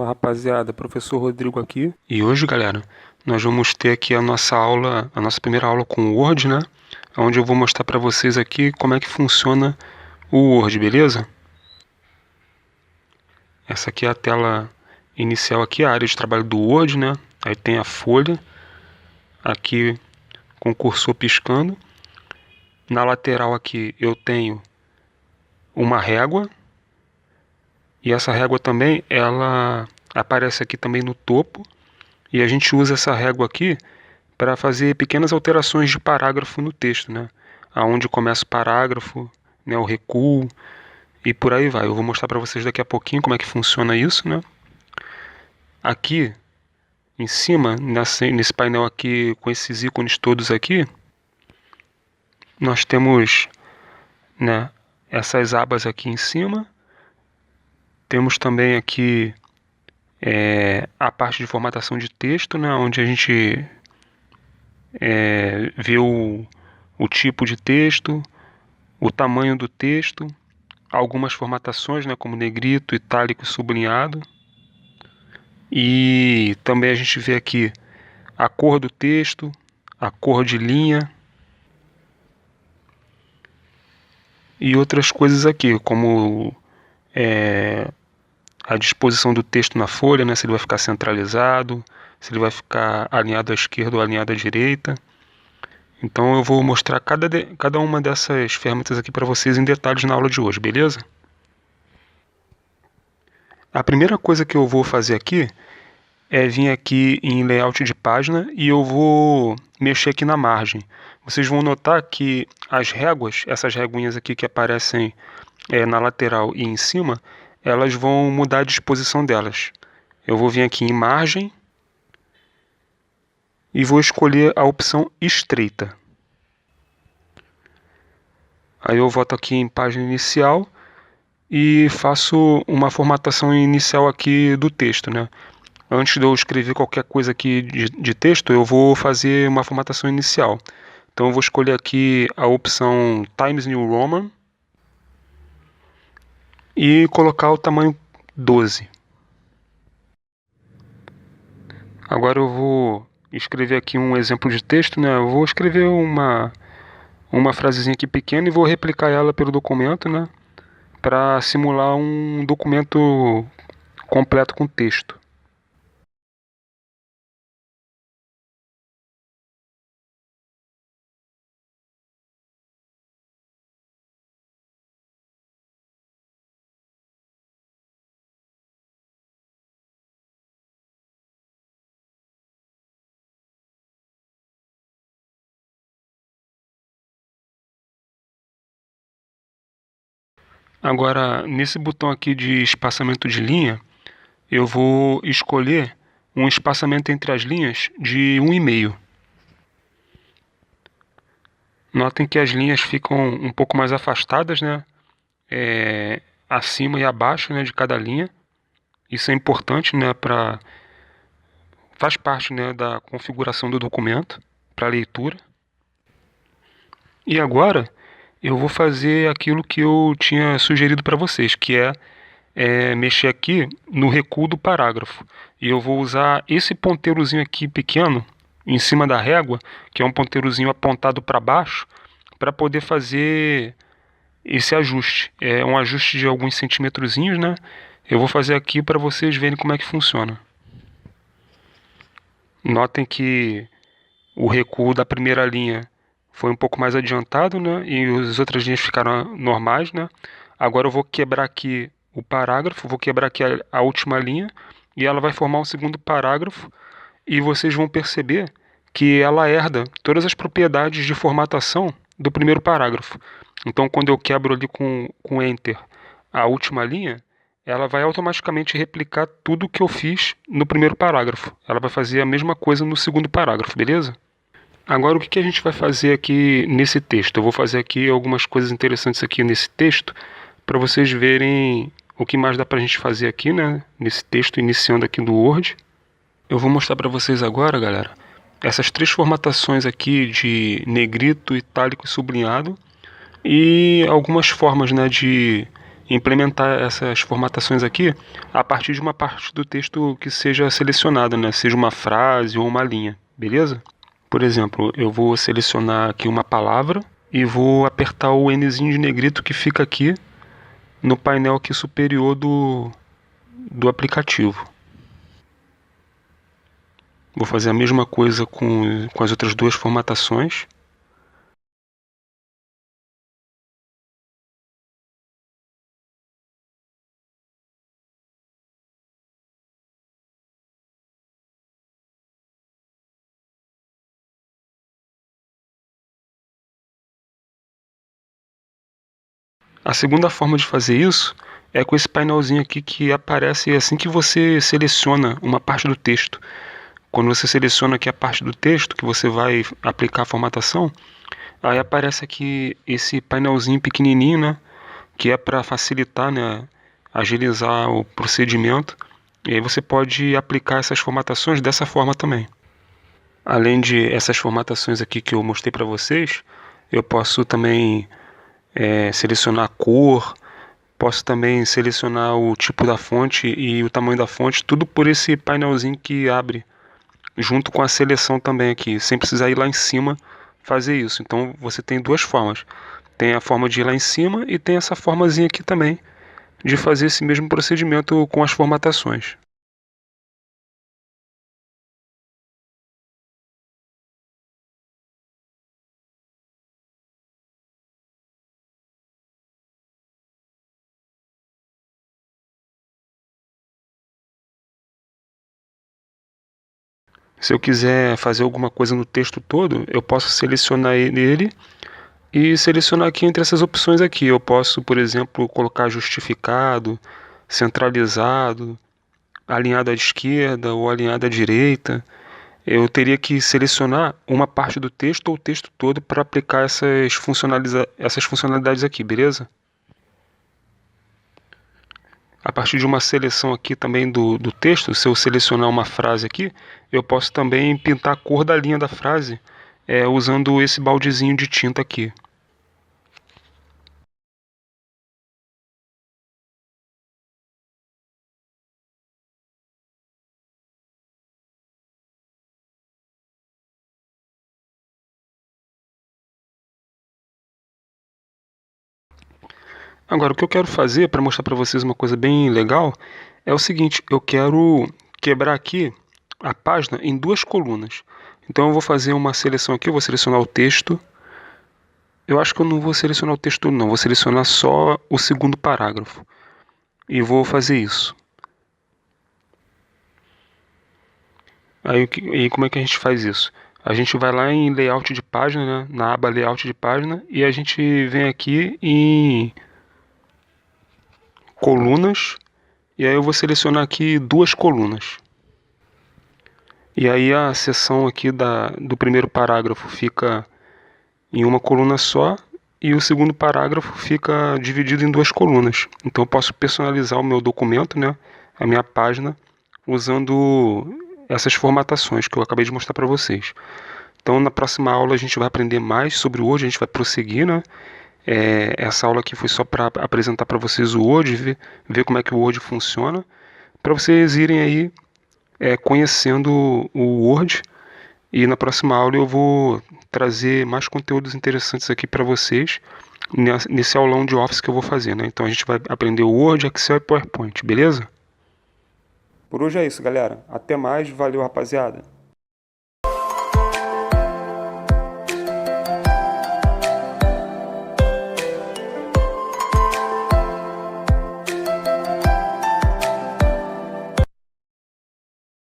Fala rapaziada, professor Rodrigo aqui. E hoje, galera, nós vamos ter aqui a nossa aula, a nossa primeira aula com o Word, né? Onde eu vou mostrar para vocês aqui como é que funciona o Word, beleza? Essa aqui é a tela inicial aqui, a área de trabalho do Word, né? Aí tem a folha, aqui com o cursor piscando. Na lateral aqui eu tenho uma régua. E essa régua também, ela aparece aqui também no topo. E a gente usa essa régua aqui para fazer pequenas alterações de parágrafo no texto, né? Aonde começa o parágrafo, né? O recuo e por aí vai. Eu vou mostrar para vocês daqui a pouquinho como é que funciona isso, né? Aqui em cima, nesse painel aqui com esses ícones todos aqui, nós temos, né, essas abas aqui em cima. Temos também aqui a parte de formatação de texto, né, onde a gente vê o tipo de texto, o tamanho do texto, algumas formatações, né, como negrito, itálico e sublinhado. E também a gente vê aqui a cor do texto, a cor de linha e outras coisas aqui, como a disposição do texto na folha, né, se ele vai ficar centralizado, se ele vai ficar alinhado à esquerda ou alinhado à direita. Então eu vou mostrar cada uma dessas ferramentas aqui para vocês em detalhes na aula de hoje, beleza? A primeira coisa que eu vou fazer aqui é vir aqui em layout de página e eu vou mexer aqui na margem. Vocês vão notar que as réguas, essas réguinhas aqui que aparecem na lateral e em cima, elas vão mudar a disposição delas. Eu vou vir aqui em margem e vou escolher a opção estreita. Aí eu volto aqui em página inicial e faço uma formatação inicial aqui do texto, né? Antes de eu escrever qualquer coisa aqui de texto, eu vou fazer uma formatação inicial. Então eu vou escolher aqui a opção Times New Roman e colocar o tamanho 12. Agora eu vou escrever aqui um exemplo de texto, né? Eu vou escrever uma frasezinha aqui pequena e vou replicar ela pelo documento, né? Para simular um documento completo com texto. Agora, nesse botão aqui de espaçamento de linha, eu vou escolher um espaçamento entre as linhas de 1,5. Notem que as linhas ficam um pouco mais afastadas, né? Acima e abaixo, né, de cada linha. Isso é importante, né, faz parte, né, da configuração do documento para leitura. E agora eu vou fazer aquilo que eu tinha sugerido para vocês, que é mexer aqui no recuo do parágrafo. E eu vou usar esse ponteirozinho aqui pequeno em cima da régua, que é um ponteirozinho apontado para baixo, para poder fazer esse ajuste. É um ajuste de alguns centímetrozinhos, né? Eu vou fazer aqui para vocês verem como é que funciona. Notem que o recuo da primeira linha foi um pouco mais adiantado, né? E as outras linhas ficaram normais, né? Agora eu vou quebrar aqui o parágrafo, vou quebrar aqui a última linha e ela vai formar um segundo parágrafo e vocês vão perceber que ela herda todas as propriedades de formatação do primeiro parágrafo. Então, quando eu quebro ali com Enter a última linha, ela vai automaticamente replicar tudo que eu fiz no primeiro parágrafo. Ela vai fazer a mesma coisa no segundo parágrafo, beleza? Agora, o que a gente vai fazer aqui nesse texto? Eu vou fazer aqui algumas coisas interessantes aqui nesse texto para vocês verem o que mais dá para a gente fazer aqui, né? Nesse texto iniciando aqui do Word. Eu vou mostrar para vocês agora, galera, essas três formatações aqui de negrito, itálico e sublinhado e algumas formas, né, de implementar essas formatações aqui a partir de uma parte do texto que seja selecionada, né? Seja uma frase ou uma linha, beleza? Por exemplo, eu vou selecionar aqui uma palavra e vou apertar o Nzinho de negrito que fica aqui no painel aqui superior do aplicativo. Vou fazer a mesma coisa com as outras duas formatações. A segunda forma de fazer isso é com esse painelzinho aqui que aparece assim que você seleciona uma parte do texto. Quando você seleciona aqui a parte do texto que você vai aplicar a formatação, aí aparece aqui esse painelzinho pequenininho, né, que é para facilitar, né, agilizar o procedimento. E aí você pode aplicar essas formatações dessa forma também. Além de essas formatações aqui que eu mostrei para vocês, eu posso também selecionar a cor, posso também selecionar o tipo da fonte e o tamanho da fonte, tudo por esse painelzinho que abre, junto com a seleção também aqui, sem precisar ir lá em cima fazer isso. Então você tem duas formas, tem a forma de ir lá em cima e tem essa formazinha aqui também, de fazer esse mesmo procedimento com as formatações. Se eu quiser fazer alguma coisa no texto todo, eu posso selecionar ele e selecionar aqui entre essas opções aqui. Eu posso, por exemplo, colocar justificado, centralizado, alinhado à esquerda ou alinhado à direita. Eu teria que selecionar uma parte do texto ou o texto todo para aplicar essas funcionalidades aqui, beleza? A partir de uma seleção aqui também do texto, se eu selecionar uma frase aqui, eu posso também pintar a cor da linha da frase usando esse baldezinho de tinta aqui. Agora, o que eu quero fazer para mostrar para vocês uma coisa bem legal é o seguinte: eu quero quebrar aqui a página em duas colunas. Então eu vou fazer uma seleção aqui, eu vou selecionar o texto. Eu acho que eu não vou selecionar o texto todo, não, vou selecionar só o segundo parágrafo. E vou fazer isso. Aí como é que a gente faz isso? A gente vai lá em layout de página, né? Na aba layout de página, e a gente vem aqui em colunas, e aí eu vou selecionar aqui duas colunas. E aí a seção aqui do primeiro parágrafo fica em uma coluna só e o segundo parágrafo fica dividido em duas colunas. Então eu posso personalizar o meu documento, né, a minha página, usando essas formatações que eu acabei de mostrar para vocês. Então na próxima aula a gente vai aprender mais sobre o Word, a gente vai prosseguir, né? Essa aula aqui foi só para apresentar para vocês o Word, ver como é que o Word funciona, para vocês irem aí conhecendo o Word. E na próxima aula eu vou trazer mais conteúdos interessantes aqui para vocês nesse aulão de Office que eu vou fazer, né? Então a gente vai aprender o Word, Excel e PowerPoint, beleza? Por hoje é isso, galera. Até mais, valeu, rapaziada.